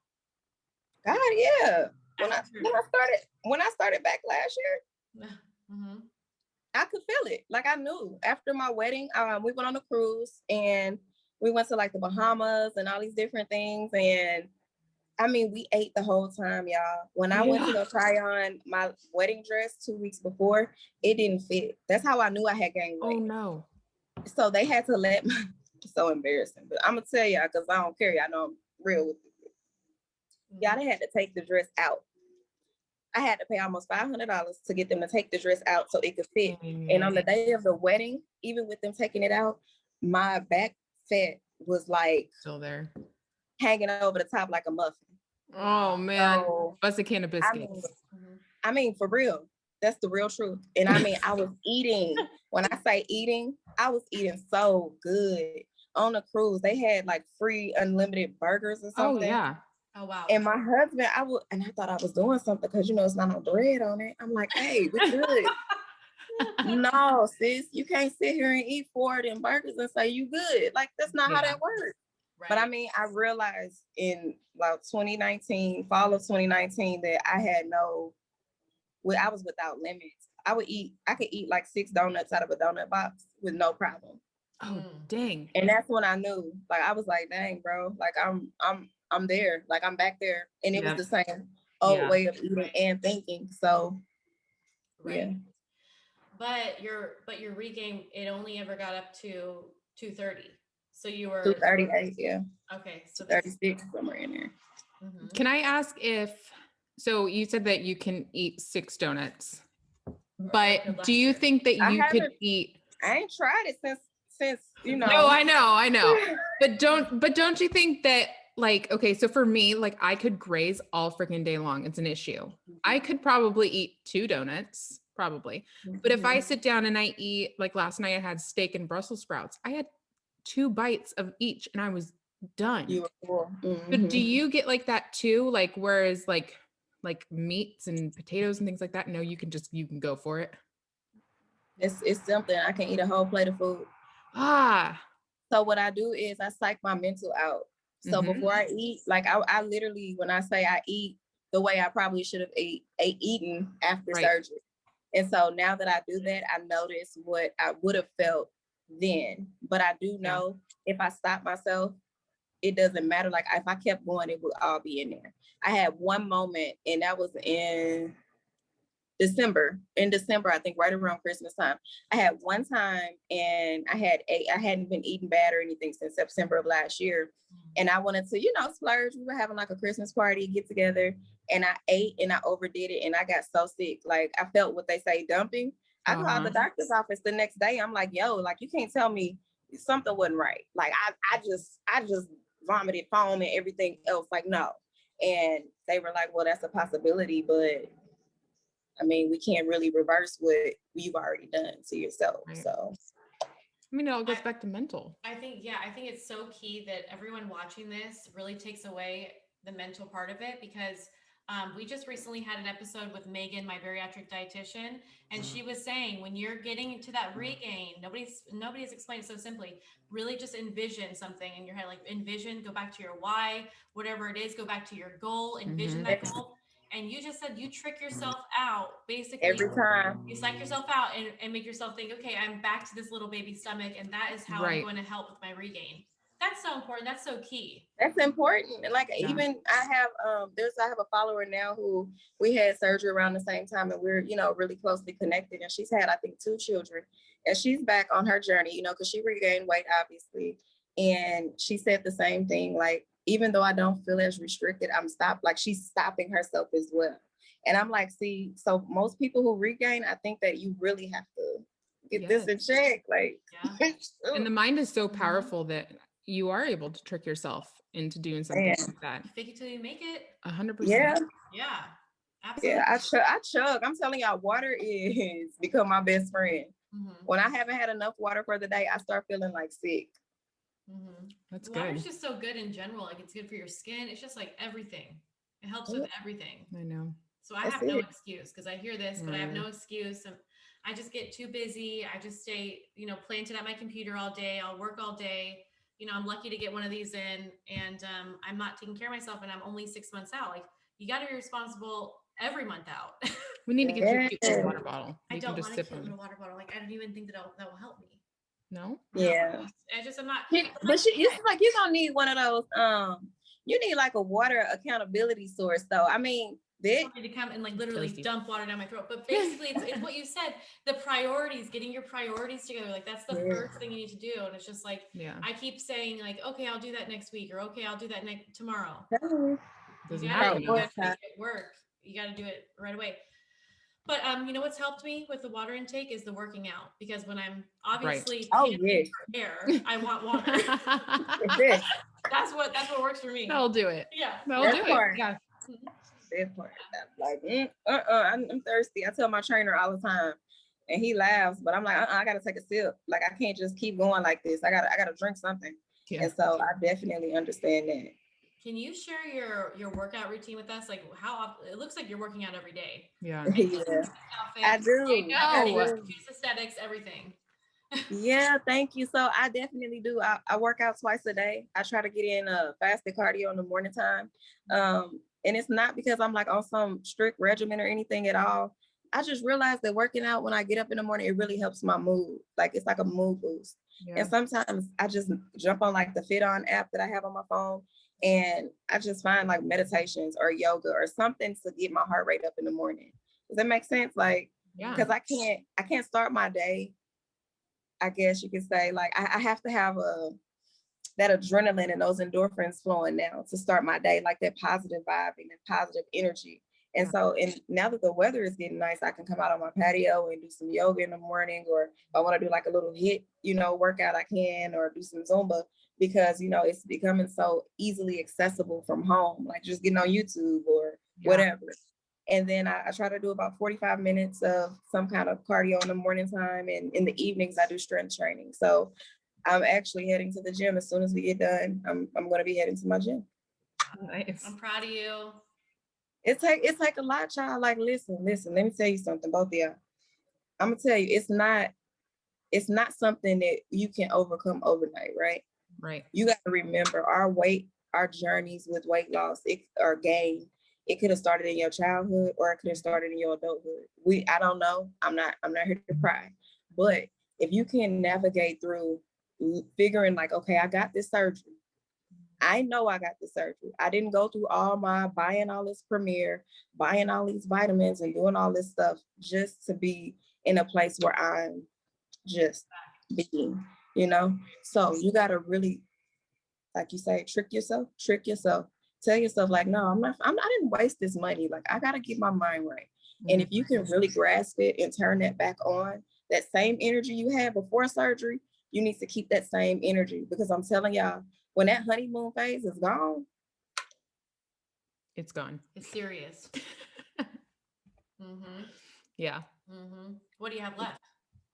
God, yeah. When I started back last year, I could feel it. Like I knew after my wedding, we went on a cruise and we went to like the Bahamas and all these different things. And I mean, we ate the whole time, y'all. When I went to go try on my wedding dress 2 weeks before, it didn't fit. That's how I knew I had gained weight. Oh no. So they had to let me, so embarrassing. But I'm gonna tell y'all, because I don't care. Y'all know I'm real with it. Y'all, they had to take the dress out. I had to pay almost $500 to get them to take the dress out so it could fit. And on the day of the wedding, even with them taking it out, my back fat was like still there, hanging over the top like a muffin. Oh man, bust a can of biscuits. I mean, for real, that's the real truth. And I mean, I was eating. When I say eating, I was eating so good. On the cruise, they had like free unlimited burgers or something. Oh yeah. Oh wow. And my husband, I thought I was doing something because, you know, it's not no bread on it. I'm like, hey, we good. No, sis, you can't sit here and eat 4 of them burgers and say you good. Like, that's not how that works. Right. But I mean, I realized in about 2019, fall of 2019, that I was without limits. I could eat like 6 donuts out of a donut box with no problem. Oh, dang. And that's when I knew, like, I was like, dang, bro, like I'm there, like I'm back there. And it was the same old way of eating and thinking. So yeah. But your regain, it only ever got up to 230. So you were 238, yeah. Okay, so 36 somewhere in there. Can I ask so you said that you can eat 6 donuts, but do you think that you could eat? I ain't tried it since you know. No, I know. But don't you think that, like, okay, so for me, like, I could graze all freaking day long. It's an issue. I could probably eat 2 donuts, probably. But if I sit down and I eat, like last night I had steak and Brussels sprouts. I had 2 bites of each and I was done. You were full. But do you get like that too? Like, whereas like meats and potatoes and things like that, no, you can go for it. It's something. I can eat a whole plate of food. So what I do is I psych my mental out. So before I eat, like I literally, when I say I eat the way I probably should have eaten after surgery. And so now that I do that, I notice what I would have felt then. But I do know if I stop myself, it doesn't matter. Like if I kept going, it would all be in there. I had one moment, and that was in December, I think right around Christmas time. I had one time and I hadn't been eating bad or anything since September of last year. And I wanted to, splurge. We were having like a Christmas party, get together, and I ate and I overdid it. And I got so sick. Like I felt what they say, dumping. I called the doctor's office the next day. I'm like, yo, like you can't tell me something wasn't right. Like I just vomited foam and everything else. Like, no. And they were like, well, that's a possibility, but I mean, we can't really reverse what you've already done to yourself. Right. So, I mean, it all goes back to mental. I think it's so key that everyone watching this really takes away the mental part of it, because we just recently had an episode with Megan, my bariatric dietitian, and she was saying when you're getting into that regain, nobody's explained it so simply. Really just envision something in your head, like go back to your why, whatever it is, go back to your goal, envision that goal. And you just said you trick yourself out, basically. Every time. You psych yourself out and make yourself think, okay, I'm back to this little baby stomach, and that is how I'm going to help with my regain. That's so important. That's so key. That's important. And like even I have a follower now who we had surgery around the same time, and we're really closely connected. And she's had, I think, 2 children, and she's back on her journey, because she regained weight, obviously. And she said the same thing, like, even though I don't feel as restricted, she's stopping herself as well. And I'm like, see, so most people who regain, I think that you really have to get this in check. Like, and the mind is so powerful that you are able to trick yourself into doing something like that. You fake it till you make it. 100%. Yeah, absolutely. Yeah, I chug. I'm telling y'all, water is become my best friend. When I haven't had enough water for the day, I start feeling like sick. That's Water's good. Water's just so good in general. Like it's good for your skin. It's just like everything. It helps with everything. I know. So I have no excuse, because I hear this, but I have no excuse. I just get too busy. I just stay, planted at my computer all day. I'll work all day. I'm lucky to get one of these in, and I'm not taking care of myself, and I'm only 6 months out. Like you got to be responsible every month out. We need to get you a cute little water bottle. I don't want a cute little water bottle. Like I don't even think that will help me. No. Yeah. I'm not. But you like you're gonna need one of those. You need like a water accountability source, though. I mean, to come and like literally dump water down my throat. But basically, it's what you said. The priorities, getting your priorities together. Like that's the first thing you need to do. And it's just like I keep saying, like, okay, I'll do that next week, or okay, I'll do that tomorrow. Doesn't happen. You gotta make it work. You got to do it right away. But what's helped me with the water intake is the working out, because when I'm obviously air, I want water. That's what works for me. That'll do it. Yeah. That'll do it. Yeah. That part. Like, I'm thirsty. I tell my trainer all the time, and he laughs, but I'm like, I gotta take a sip. Like I can't just keep going like this. I gotta drink something. Yeah. And so I definitely understand that. Can you share your workout routine with us? Like how often, it looks like you're working out every day. Yeah. I do. I know. Aesthetics, everything. Yeah, thank you. So I definitely do. I work out twice a day. I try to get in fasted cardio in the morning time. And it's not because I'm like on some strict regimen or anything at all. I just realized that working out when I get up in the morning, it really helps my mood. Like it's like a mood boost. Yeah. And sometimes I just jump on like the Fit On app that I have on my phone, and I just find like meditations or yoga or something to get my heart rate up in the morning. Does that make sense? Like, Yeah. because I can't start my day, I guess you could say, like I have to have that adrenaline and those endorphins flowing now to start my day, like that positive vibe and that positive energy. And Yeah. so, and now that the weather is getting nice, I can come out on my patio and do some yoga in the morning, or if I want to do like a little hit, workout, I can, or do some Zumba, because it's becoming so easily accessible from home, like just getting on YouTube or whatever. And then I try to do about 45 minutes of some kind of cardio in the morning time. And in the evenings, I do strength training. So I'm actually heading to the gym as soon as we get done. I'm going to be heading to my gym. Nice. I'm proud of you. It's like a lot, child. Like, listen, let me tell you something, both of y'all. I'm going to tell you, it's not something that you can overcome overnight, right? Right. You got to remember our journeys with weight loss or gain. It could have started in your childhood, or it could have started in your adulthood. I don't know. I'm not here to pry. But if you can navigate through figuring like, okay, I got this surgery. I know I got the surgery. I didn't go through all my buying all this Premier, buying all these vitamins and doing all this stuff just to be in a place where I'm just being, So you got to really, like you say, trick yourself, tell yourself like, no, I didn't waste this money. Like I got to get my mind right. And if you can really grasp it and turn that back on, that same energy you had before surgery, you need to keep that same energy, because I'm telling y'all, when that honeymoon phase is gone, it's gone. It's serious. Mm-hmm. Yeah. Mm-hmm. What do you have left?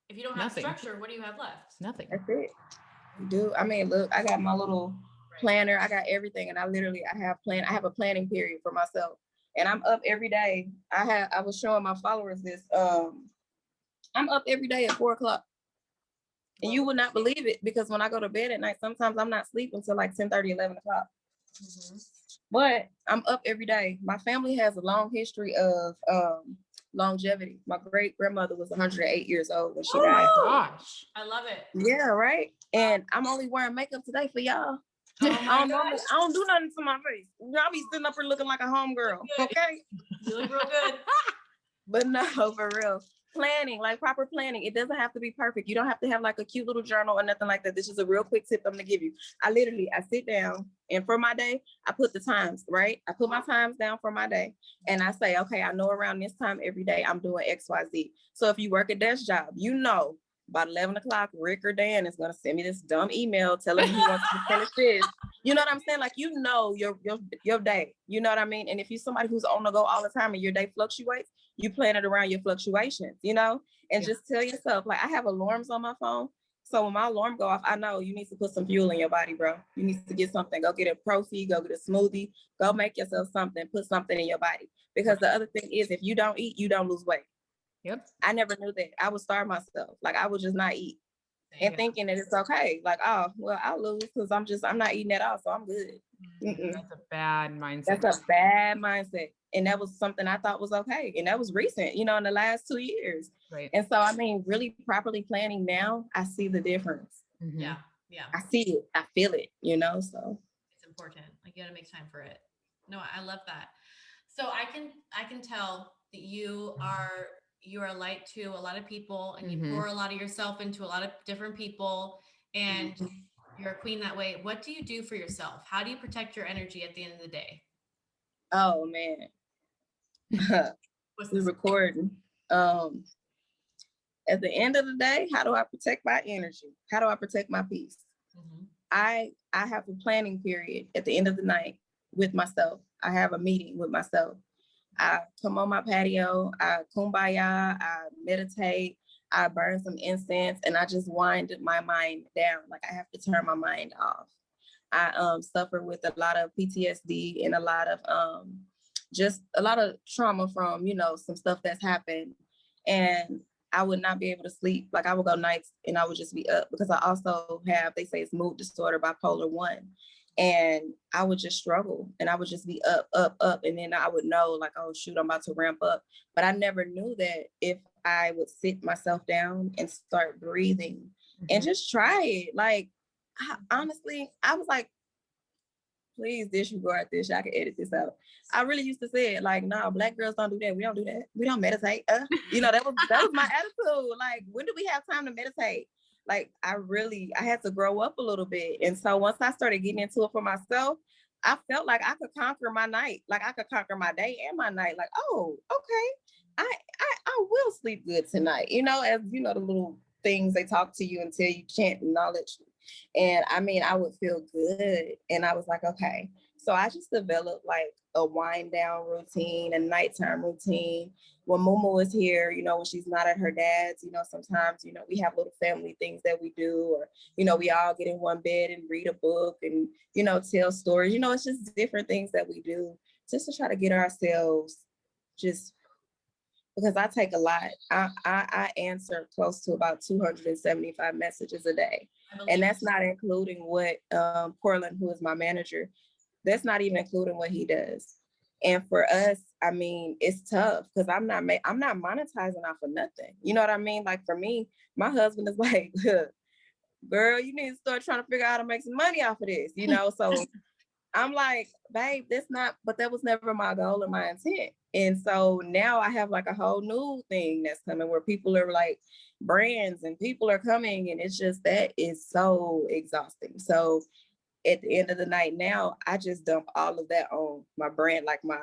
If you don't have Nothing. structure, what do you have left? Nothing. that's it. I mean, look, I got my little planner. I got everything. And I have a planning period for myself. And I'm up every day. I was showing my followers this. I'm up every day at 4:00. And you would not believe it, because when I go to bed at night, sometimes I'm not sleeping until like 10:30, 11 o'clock. Mm-hmm. But I'm up every day. My family has a long history of longevity. My great grandmother was 108 years old when she died. Gosh. I love it. Yeah, right. And I'm only wearing makeup today for y'all. Oh my gosh. I don't do nothing to my face. Y'all be sitting up here looking like a homegirl. Okay. You look real good. But no, for real. Planning, like proper planning. It doesn't have to be perfect. You don't have to have like a cute little journal or nothing like that. This is a real quick tip I'm gonna give you. I sit down, and for my day, I put the times, right? I put my times down for my day, and I say, okay, I know around this time every day I'm doing XYZ. So if you work a desk job, about 11 o'clock, Rick or Dan is gonna send me this dumb email telling me he wants to finish this. You know what I'm saying? Like, your day. You know what I mean? And if you're somebody who's on the go all the time and your day fluctuates, you plan it around your fluctuations, and just tell yourself, like, I have alarms on my phone. So when my alarm go off, I know you need to put some fuel in your body, bro. You need to get something. Go get a Profi, go get a smoothie, go make yourself something, put something in your body. Because the other thing is, if you don't eat, you don't lose weight. Yep. I never knew that. I would starve myself. Like I would just not eat and thinking that it's okay. Like, oh, well, I'll lose because I'm not eating at all. So I'm good. That's a bad mindset. That's a bad mindset. And that was something I thought was okay. And that was recent, in the last 2 years. Right. And so, I mean, really properly planning now, I see the difference. Mhm. Yeah. I see it. I feel it, so. It's important. Like, you got to make time for it. No, I love that. So I can tell that you are a light to a lot of people, and you pour a lot of yourself into a lot of different people, and you're a queen that way. What do you do for yourself? How do you protect your energy at the end of the day? Oh man. We're recording. At the end of the day, how do I protect my energy? How do I protect my peace? Mm-hmm. I have a planning period at the end of the night with myself. I have a meeting with myself. I come on my patio, I kumbaya, I meditate, I burn some incense, and I just wind my mind down. Like I have to turn my mind off. I suffer with a lot of PTSD and a lot of just a lot of trauma from, some stuff that's happened. And I would not be able to sleep. Like I would go nights and I would just be up because I also have, they say it's mood disorder, bipolar 1. And I would just struggle and I would just be up, up, up. And then I would know like, oh shoot, I'm about to ramp up. But I never knew that if I would sit myself down and start breathing and just try it. Like, honestly, I was like, please disregard this. I can edit this out. I really used to say it like, no, Black girls don't do that. We don't do that. We don't meditate. You know, that was my attitude. Like, when do we have time to meditate? Like, I had to grow up a little bit. And so once I started getting into it for myself, I felt like I could conquer my night. Like I could conquer my day and my night. Like, oh, okay. I will sleep good tonight. You know, as you know, the little things they talk to you until you can't acknowledge. And I mean, I would feel good. And I was like, okay. So I just developed like a wind down routine, a nighttime routine. When Muma was here, you know, when she's not at her dad's, you know, sometimes, you know, we have little family things that we do, or, you know, we all get in one bed and read a book and, you know, tell stories. You know, it's just different things that we do just to try to get ourselves just, because I take a lot. I answer close to about 275 messages a day. And that's not including what Portland, who is my manager, that's not even including what he does. And for us, I mean, it's tough because I'm not monetizing off of nothing. You know what I mean? Like for me, my husband is like, girl, you need to start trying to figure out how to make some money off of this, you know? So I'm like, babe, that was never my goal or my intent. And so now I have like a whole new thing that's coming where people are like brands and people are coming. And it's just, that is so exhausting. So at the end of the night now, I just dump all of that on my brand, like my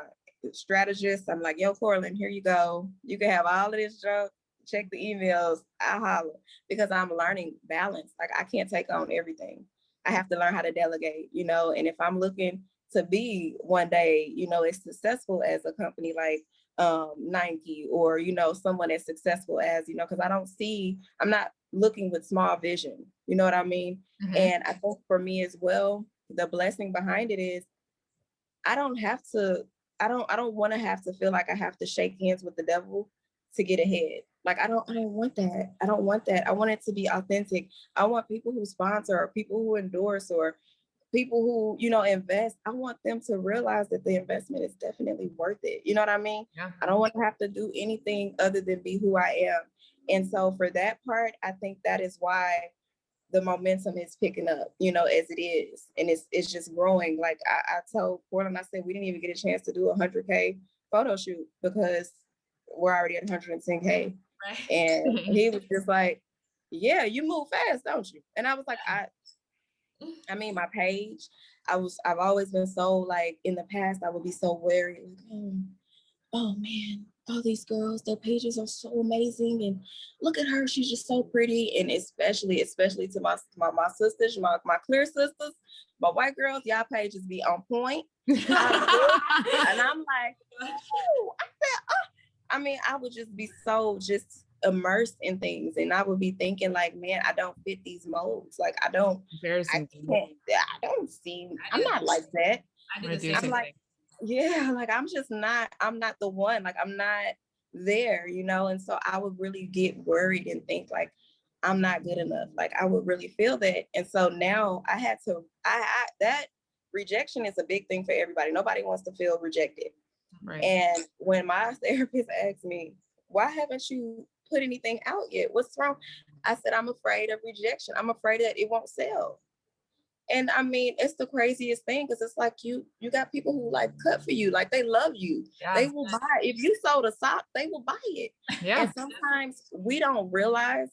strategist. I'm like, yo, Corlin, here you go. You can have all of this junk. Check the emails. I holler, because I'm learning balance. Like I can't take on everything. I have to learn how to delegate, you know, and if I'm looking to be one day, you know, as successful as a company like Nike, or, you know, someone as successful as, you know, because I'm not looking with small vision, you know what I mean? Mm-hmm. And I think for me as well, the blessing behind it is I don't want to have to feel like I have to shake hands with the devil to get ahead. Like, I don't want that. I don't want that. I want it to be authentic. I want people who sponsor, or people who endorse, or people who, you know, invest. I want them to realize that the investment is definitely worth it. You know what I mean? Yeah. I don't want to have to do anything other than be who I am. And so for that part, I think that is why the momentum is picking up, you know, as it is. And it's just growing. Like I told Portland, I said, we didn't even get a chance to do a 100K photo shoot because we're already at 110K. Right. And he was just like, yeah, you move fast, don't you? And I was like, I mean, my page, I've always been so like, in the past, I would be so wary. Like, oh man, all these girls, their pages are so amazing. And look at her, she's just so pretty. And especially to my sisters, my clear sisters, my white girls, y'all pages be on point. And I'm like, oh, I mean, I would just be so just immersed in things, and I would be thinking like, man, I don't fit these molds. Like I'm not like that. I'm like, yeah, like I'm not the one. Like I'm not there, you know? And so I would really get worried and think like, I'm not good enough. Like I would really feel that. And so now I had to, that rejection is a big thing for everybody. Nobody wants to feel rejected. Right. And when my therapist asked me, why haven't you put anything out yet? What's wrong? I said, I'm afraid of rejection. I'm afraid that it won't sell. And I mean, it's the craziest thing because it's like you got people who like cut for you, like they love you. Yeah. They will buy. If you sold a sock, they will buy it. Yeah. And sometimes we don't realize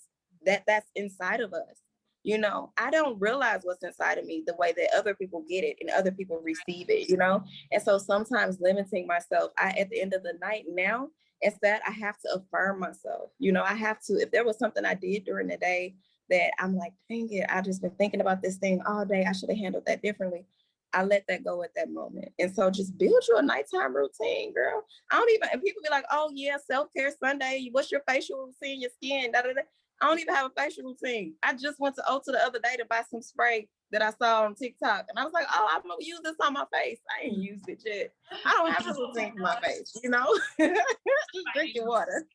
that that's inside of us. You know, I don't realize what's inside of me the way that other people get it and other people receive it, you know? And so sometimes limiting myself, at the end of the night now, it's that I have to affirm myself. You know, I have to, if there was something I did during the day that I'm like, dang it, I've just been thinking about this thing all day, I should have handled that differently. I let that go at that moment. And so just build you a nighttime routine, girl. And people be like, oh yeah, self-care Sunday, what's your facial routine, your skin, da, da, da. I don't even have a facial routine. I just went to Ulta the other day to buy some spray that I saw on TikTok. And I was like, oh, I'm going to use this on my face. I ain't used it yet. I don't have a routine for my face, you know? Just drink your water.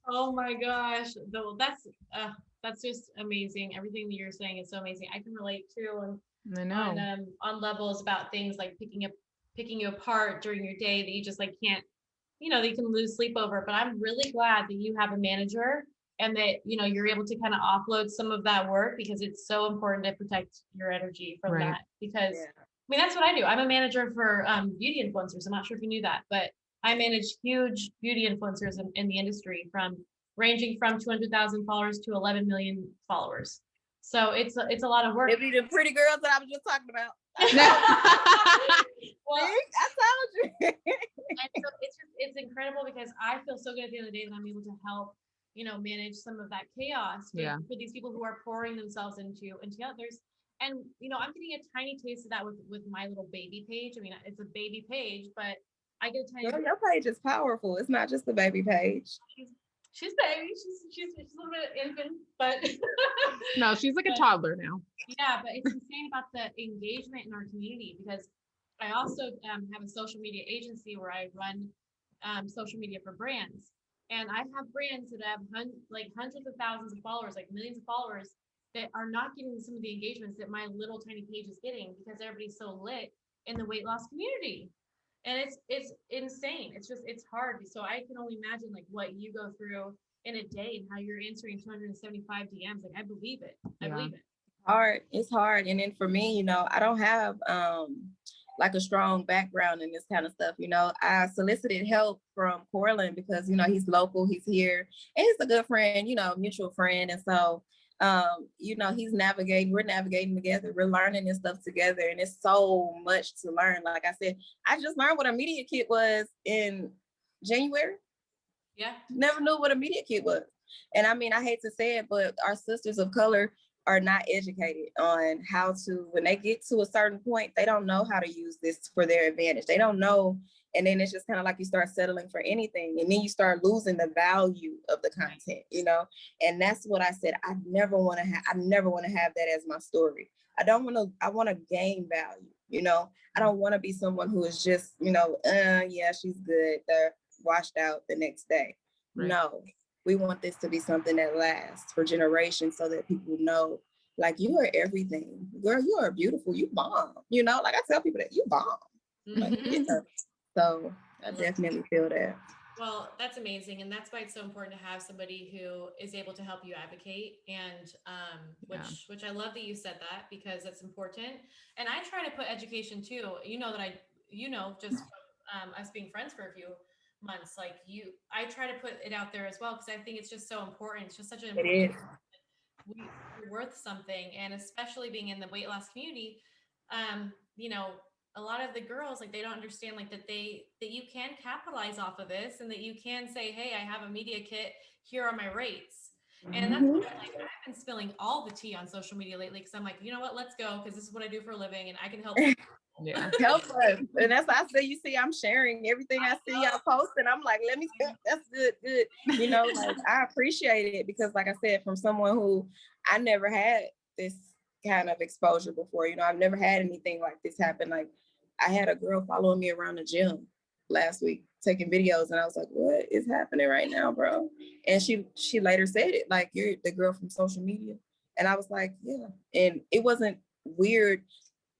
Oh my gosh. Though that's just amazing. Everything that you're saying is so amazing. I can relate too I know. on levels about things like picking you apart during your day that you just like can't, that you can lose sleep over. But I'm really glad that you have a manager and that, you're able to kind of offload some of that work because it's so important to protect your energy from Right. that. Because Yeah. I mean, that's what I do. I'm a manager for beauty influencers. I'm not sure if you knew that, but I manage huge beauty influencers in the industry from ranging from 200,000 followers to 11 million followers. So it's a lot of work. It be the pretty girls that I was just talking about. Well, I told you. and so it's incredible because I feel so good at the end of the day that I'm able to help, manage some of that chaos Yeah. for these people who are pouring themselves into others. And I'm getting a tiny taste of that with my little baby page. I mean, it's a baby page, but I get a tiny. Girl, your page is powerful. It's not just the baby page. She's baby. She's a little bit infant, but No, she's like a toddler now. yeah, but it's insane about the engagement in our community because I also have a social media agency where I run social media for brands. And I have brands that have hundreds of thousands of followers, like millions of followers, that are not getting some of the engagements that my little tiny page is getting because everybody's so lit in the weight loss community. And it's insane. It's hard. So I can only imagine like what you go through in a day and how you're answering 275 DMs. Like I believe it. I believe it. Hard. It's hard. And then for me, I don't have like a strong background in this kind of stuff. I solicited help from Corlin because he's local, he's here, and he's a good friend, mutual friend. And so he's navigating, we're navigating together, we're learning this stuff together, and it's so much to learn. Like I said, I just learned what a media kit was in January. Yeah. Never knew what a media kit was. And I mean, I hate to say it, but our sisters of color are not educated on how to, when they get to a certain point, they don't know how to use this for their advantage. They don't know. And then it's just kind of like you start settling for anything. And then you start losing the value of the content, And that's what I said. I never want to have that as my story. I want to gain value, I don't want to be someone who is just, yeah, she's good. They're washed out the next day. Right. No, we want this to be something that lasts for generations so that people know, like, you are everything. Girl, you are beautiful. You bomb. Like I tell people that you bomb. Like, yeah. So I definitely feel that. Well, that's amazing. And that's why it's so important to have somebody who is able to help you advocate. And which I love that you said that because that's important. And I try to put education too. Just us being friends for a few months, like I try to put it out there as well because I think it's just so important. It's just such an important. We're worth something, and especially being in the weight loss community, a lot of the girls, like, they don't understand, like, that you can capitalize off of this and that you can say, hey, I have a media kit, here are my rates. And that's what I've been spilling all the tea on social media lately because I'm like, you know what, let's go, because this is what I do for a living and I can help. Yeah, help us. And that's why I say, you see, I'm sharing everything I see y'all post, and I'm like, let me, that's good. Like, I appreciate it because, like I said, from someone who I never had this kind of exposure before, I've never had anything like this happen. Like, I had a girl following me around the gym last week taking videos, and I was like, what is happening right now, bro? And she later said it, like, you're the girl from social media. And I was like, yeah. And it wasn't weird.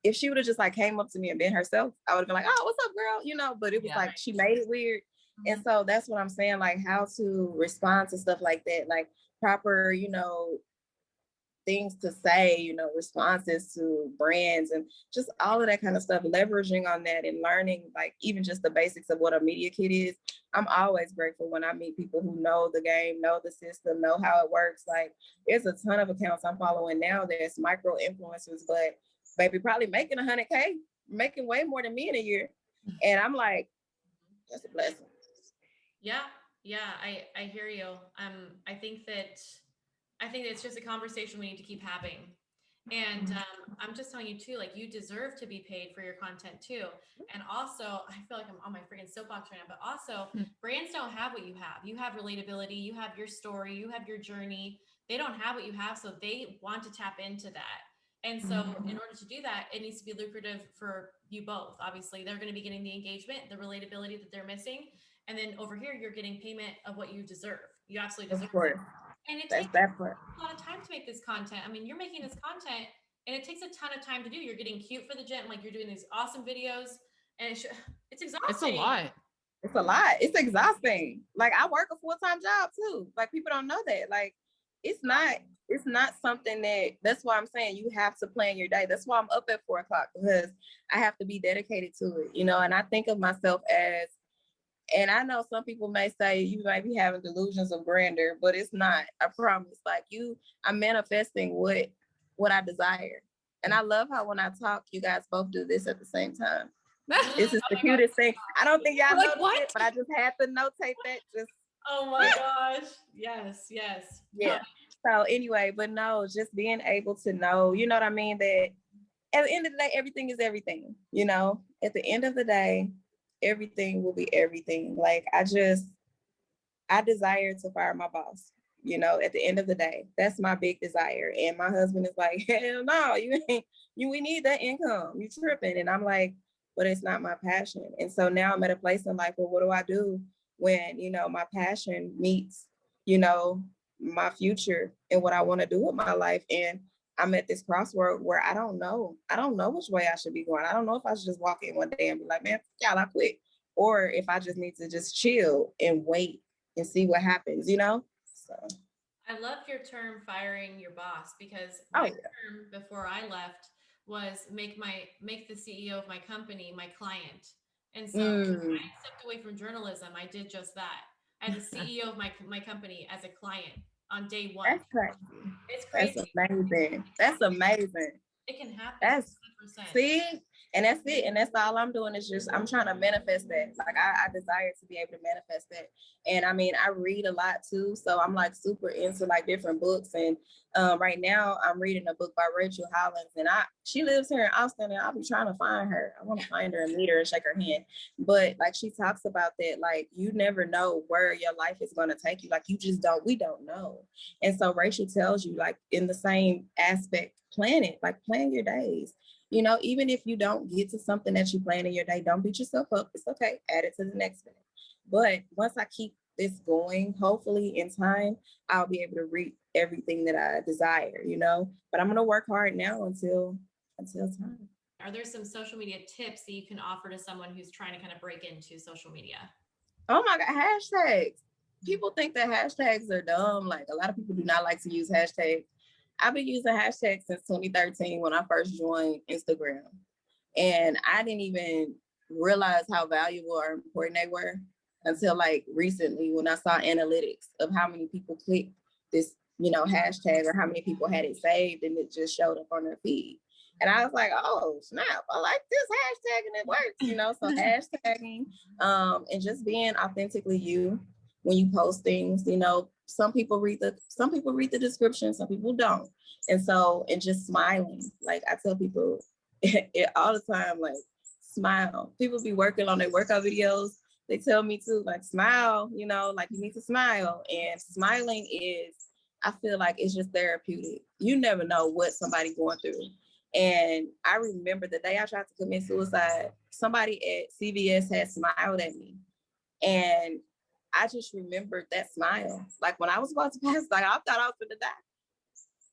If she would have just like came up to me and been herself, I would have been like, oh, what's up, girl? But it was like, she made it weird. And so that's what I'm saying, like, how to respond to stuff like that, like proper, things to say, responses to brands and just all of that kind of stuff, leveraging on that and learning, like, even just the basics of what a media kit is. I'm always grateful when I meet people who know the game, know the system, know how it works. Like, there's a ton of accounts I'm following now that's micro influencers, but baby, probably making 100K, making way more than me in a year. And I'm like, that's a blessing. Yeah. I hear you. I think that it's just a conversation we need to keep having. And I'm just telling you too, like, you deserve to be paid for your content too. And also, I feel like I'm on my freaking soapbox right now, but also brands don't have what you have. You have relatability, you have your story, you have your journey. They don't have what you have. So they want to tap into that. And so in order to do that, it needs to be lucrative for you both. Obviously, they're going to be getting the engagement, the relatability that they're missing. And then over here, you're getting payment of what you deserve. You absolutely deserve Of course. it. And it That's takes that part. a lot of time to make this content. I mean, you're making this content and it takes a ton of time to do. You're getting cute for the gym. Like you're doing these awesome videos and it's exhausting. It's a lot. It's a lot. It's exhausting. Like I work a full-time job too. Like people don't know that. Like it's not something that's why I'm saying you have to plan your day. That's why I'm up at 4:00 because I have to be dedicated to it, you know, and I think of myself as, and I know some people may say you might be having delusions of grandeur, but it's not. I promise. Like I'm manifesting what I desire. And I love how when I talk, you guys both do this at the same time. This is the cutest thing. I don't think y'all Like, noticed what? it, but I just had to notate that. Just oh my gosh. Yes, yes. yeah. So anyway, but no, just being able to know, you know what I mean, that at the end of the day, everything is everything, you know. At the end of the day, everything will be everything. Like I desire to fire my boss, you know, at the end of the day. That's my big desire. And my husband is like, hell no, we need that income. You tripping. And I'm like, but it's not my passion. And so now I'm at a place in life where what do I do when, you know, my passion meets, you know, my future and what I want to do with my life. And I'm at this crossroad where I don't know which way I should be going. I don't know if I should just walk in one day and be like, man, y'all, I quit. Or if I just need to just chill and wait and see what happens, you know? So I love your term firing your boss because oh my yeah. term before I left was make the CEO of my company my client. And so I stepped away from journalism. I did just that. I had the CEO of my company as a client on day one. That's crazy. It's crazy. That's amazing. That's amazing. It can happen. That's 100%. see, and that's it. And that's all I'm doing is just I'm trying to manifest that. Like I desire to be able to manifest that. And I mean, I read a lot too, so I'm like super into like different books. And right now I'm reading a book by Rachel Hollins, and she lives here in Austin, and I'll be trying to find her. I want to find her and meet her and shake her hand. But like she talks about that, like you never know where your life is going to take you. Like we don't know. And so Rachel tells you, like in the same aspect, plan it, like plan your days. You know, even if you don't get to something that you plan in your day, don't beat yourself up. It's okay. Add it to the next minute. But once I keep this going, hopefully in time, I'll be able to reap everything that I desire, you know, but I'm going to work hard now until time. Are there some social media tips that you can offer to someone who's trying to kind of break into social media? Oh my God, hashtags. People think that hashtags are dumb. Like a lot of people do not like to use hashtags. I've been using hashtags since 2013 when I first joined Instagram. And I didn't even realize how valuable or important they were until like recently when I saw analytics of how many people clicked this, you know, hashtag or how many people had it saved and it just showed up on their feed. And I was like, oh, snap, I like this hashtag and it works, you know, so hashtagging and just being authentically you when you post things, you know, some people read the description, some people don't. And so, and just smiling. Like I tell people all the time, like smile. People be working on their workout videos. They tell me to like smile, you know, like you need to smile. And smiling is, I feel like it's just therapeutic. You never know what somebody's going through. And I remember the day I tried to commit suicide, somebody at CVS had smiled at me. And I just remembered that smile. Like when I was about to pass, like I thought I was going to die.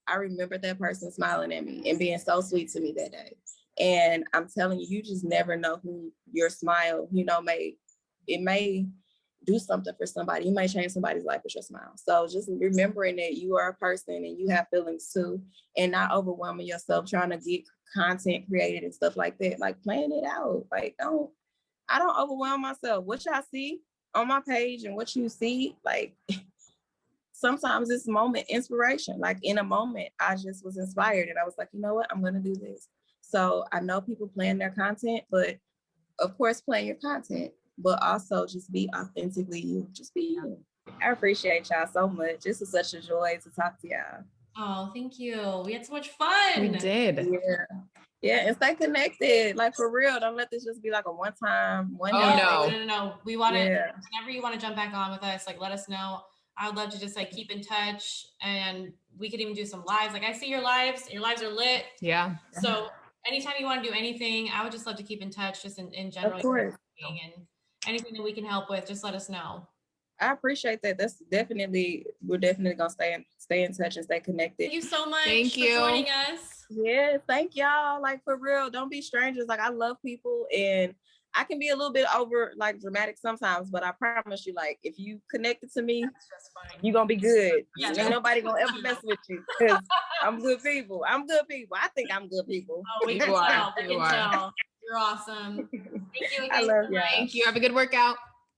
I remember that person smiling at me and being so sweet to me that day. And I'm telling you, you just never know who your smile, you know, may do something for somebody. You may change somebody's life with your smile. So just remembering that you are a person and you have feelings too, and not overwhelming yourself trying to get content created and stuff like that. Like plan it out. Like I don't overwhelm myself. What y'all see on my page and what you see, like sometimes it's moment inspiration. Like in a moment, I just was inspired and I was like, you know what, I'm going to do this. So I know people plan their content, but of course, plan your content, but also just be authentically you. Just be you. I appreciate y'all so much. This was such a joy to talk to y'all. Oh, thank you. We had so much fun. We did. Yeah, and stay connected. Like for real, don't let this just be like a one time, one day. No. We want to, whenever you want to jump back on with us, like let us know. I would love to just like keep in touch and we could even do some lives. Like I see your lives are lit. Yeah. So anytime you want to do anything, I would just love to keep in touch just in general. Of course. anything that we can help with, just let us know. I appreciate that. We're definitely gonna stay in touch and stay connected. Thank you so much Thank for you. joining us. Yeah, thank y'all. Like for real, don't be strangers. Like I love people, and I can be a little bit over like dramatic sometimes, but I promise you, like if you connected to me, That's just fine. you're gonna be good. Yeah, Ain't nobody gonna ever mess with you because I'm good people. I think I'm good people. Oh, we can You are. tell. We You can are. tell. You're awesome. Thank you I again love so y'all. much. Thank you. Have a good workout.